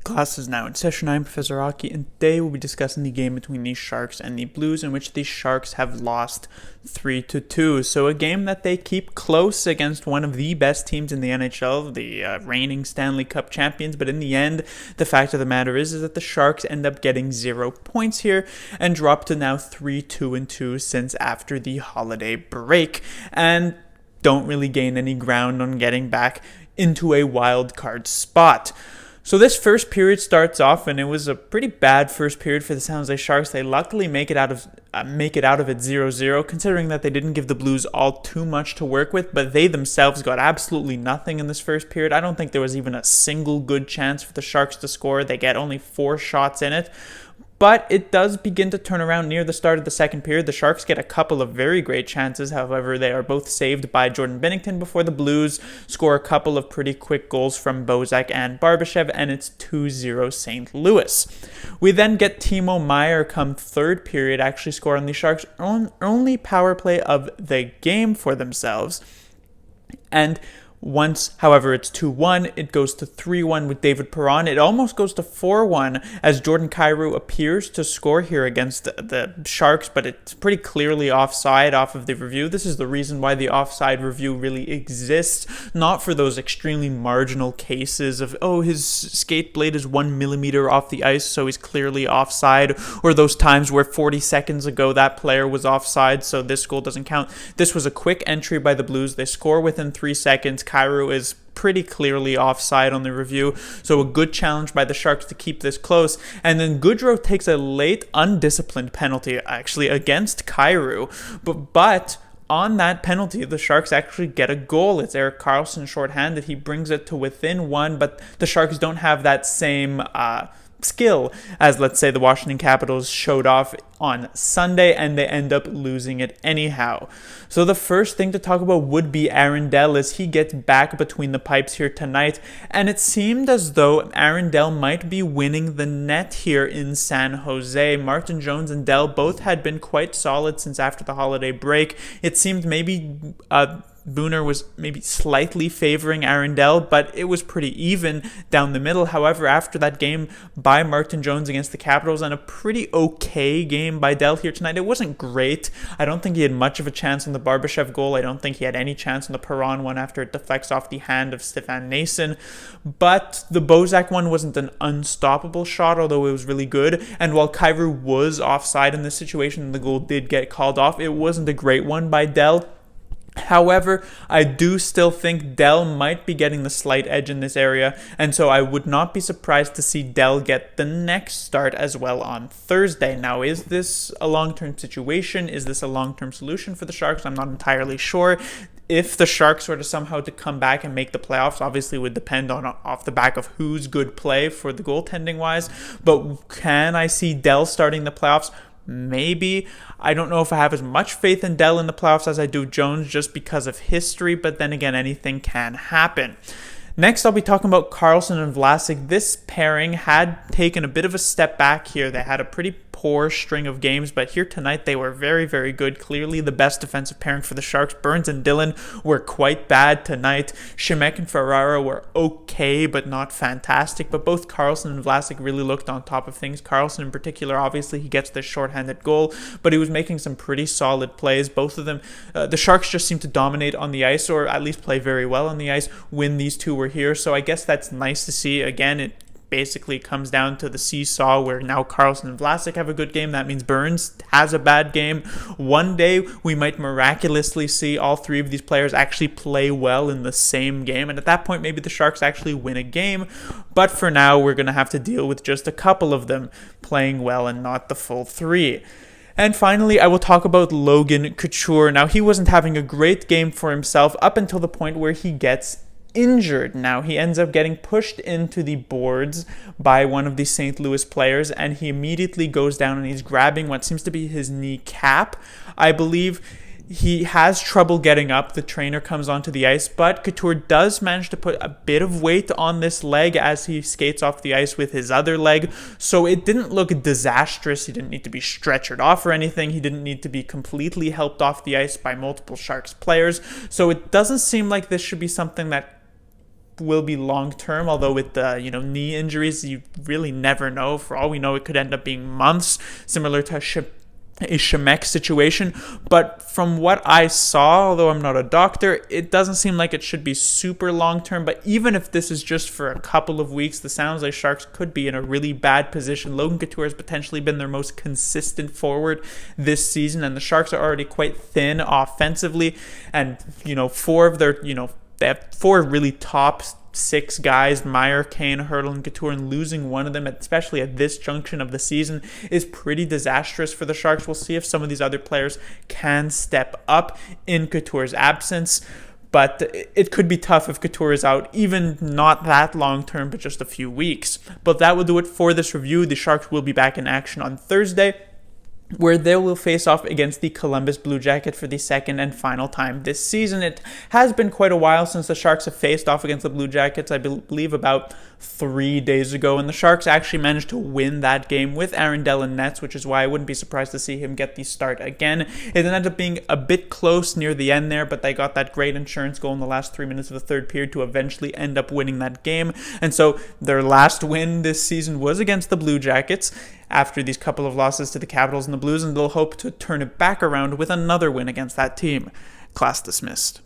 Class is now in session. I'm Professor Rocky, and today we'll be discussing the game between the Sharks and the Blues, in which the Sharks have lost 3-2. So a game that they keep close against one of the best teams in the NHL, the reigning Stanley Cup champions. But in the end, the fact of the matter is that the Sharks end up getting 0 points here and drop to now 3-2 since after the holiday break, and don't really gain any ground on getting back into a wild card spot. So this first period starts off, and it was a pretty bad first period for the San Jose Sharks. They luckily make it out of it 0-0, considering that they didn't give the Blues all too much to work with, but they themselves got absolutely nothing in this first period. I don't think there was even a single good chance for the Sharks to score. They get only 4 shots in it. But it does begin to turn around near the start of the second period. The Sharks get a couple of very great chances. However, they are both saved by Jordan Binnington before the Blues score a couple of pretty quick goals from Bozak and Barbashev, and it's 2-0 St. Louis. We then get Timo Meier come third period actually score on the Sharks' only power play of the game for themselves. And once, however, it's 2-1, it goes to 3-1 with David Perron. It almost goes to 4-1 as Jordan Kyrou appears to score here against the Sharks, but it's pretty clearly offside off of the review. This is the reason why the offside review really exists, not for those extremely marginal cases of, oh, his skate blade is 1 millimeter off the ice, so he's clearly offside, or those times where 40 seconds ago that player was offside, so this goal doesn't count. This was a quick entry by the Blues. They score within 3 seconds. Kyrou is pretty clearly offside on the review, so a good challenge by the Sharks to keep this close. And then Goodrow takes a late undisciplined penalty actually against Kyrou, but on that penalty, the Sharks actually get a goal. It's Erik Karlsson shorthanded. He brings it to within 1, but the Sharks don't have that same skill as, let's say, the Washington Capitals showed off on Sunday, and they end up losing it anyhow. So the first thing to talk about would be Aaron Dell, as he gets back between the pipes here tonight, and it seemed as though Aaron Dell might be winning the net here in San Jose. Martin Jones and Dell both had been quite solid since after the holiday break. It seemed maybe Booner was maybe slightly favoring Aaron Dell, but it was pretty even down the middle. However, after that game by Martin Jones against the Capitals and a pretty okay game by Dell here tonight, it wasn't great. I don't think he had much of a chance on the Barbashev goal. I don't think he had any chance on the Perron one after it deflects off the hand of Stefan Nason. But the Bozak one wasn't an unstoppable shot, although it was really good. And while Kyrou was offside in this situation, the goal did get called off. It wasn't a great one by Dell. However, I do still think Dell might be getting the slight edge in this area, and so I would not be surprised to see Dell get the next start as well on Thursday. Now, is this a long-term situation? Is this a long-term solution for the Sharks? I'm not entirely sure. If the Sharks were to somehow to come back and make the playoffs, obviously would depend on off the back of who's good play for the goaltending wise, but can I see Dell starting the playoffs? Maybe. I don't know if I have as much faith in Dell in the playoffs as I do Jones just because of history, but then again, anything can happen. Next, I'll be talking about Karlsson and Vlasic. This pairing had taken a bit of a step back here. They had a pretty poor string of games, but here tonight they were very, very good. Clearly the best defensive pairing for the Sharks. Burns and Dillon were quite bad tonight. Simek and Ferraro were okay, but not fantastic. But both Karlsson and Vlasic really looked on top of things. Karlsson in particular, obviously he gets this shorthanded goal, but he was making some pretty solid plays. Both of them, the Sharks just seemed to dominate on the ice, or at least play very well on the ice when these two were here. So I guess that's nice to see. Again, it basically comes down to the seesaw where now Karlsson and Vlasic have a good game. That means Burns has a bad game. One day we might miraculously see all 3 of these players actually play well in the same game, and at that point maybe the Sharks actually win a game. But for now we're going to have to deal with just a couple of them playing well and not the full 3. And finally, I will talk about Logan Couture. Now, he wasn't having a great game for himself up until the point where he gets injured. Now, he ends up getting pushed into the boards by one of the St. Louis players, and he immediately goes down and he's grabbing what seems to be his kneecap. I believe he has trouble getting up. The trainer comes onto the ice, but Couture does manage to put a bit of weight on this leg as he skates off the ice with his other leg. So it didn't look disastrous. He didn't need to be stretchered off or anything. He didn't need to be completely helped off the ice by multiple Sharks players. So it doesn't seem like this should be something that will be long term, although with the knee injuries, you really never know. For all we know, it could end up being months, similar to a Shemek situation. But from what I saw, although I'm not a doctor, it doesn't seem like it should be super long term. But even if this is just for a couple of weeks, the San Jose Sharks could be in a really bad position. Logan Couture has potentially been their most consistent forward this season, and the Sharks are already quite thin offensively. And they have four really top six guys, Meyer, Kane, Hertl, and Couture, and losing one of them, especially at this junction of the season, is pretty disastrous for the Sharks. We'll see if some of these other players can step up in Couture's absence, but it could be tough if Couture is out, even not that long term, but just a few weeks. But that will do it for this review. The Sharks will be back in action on Thursday, where they will face off against the Columbus Blue Jackets for the second and final time this season. It has been quite a while since the Sharks have faced off against the Blue Jackets, I believe about 3 days ago, and the Sharks actually managed to win that game with Aaron Dell in nets, which is why I wouldn't be surprised to see him get the start again. It ended up being a bit close near the end there, but they got that great insurance goal in the last 3 minutes of the third period to eventually end up winning that game. And so their last win this season was against the Blue Jackets after these couple of losses to the Capitals and the Blues, and they'll hope to turn it back around with another win against that team. Class dismissed.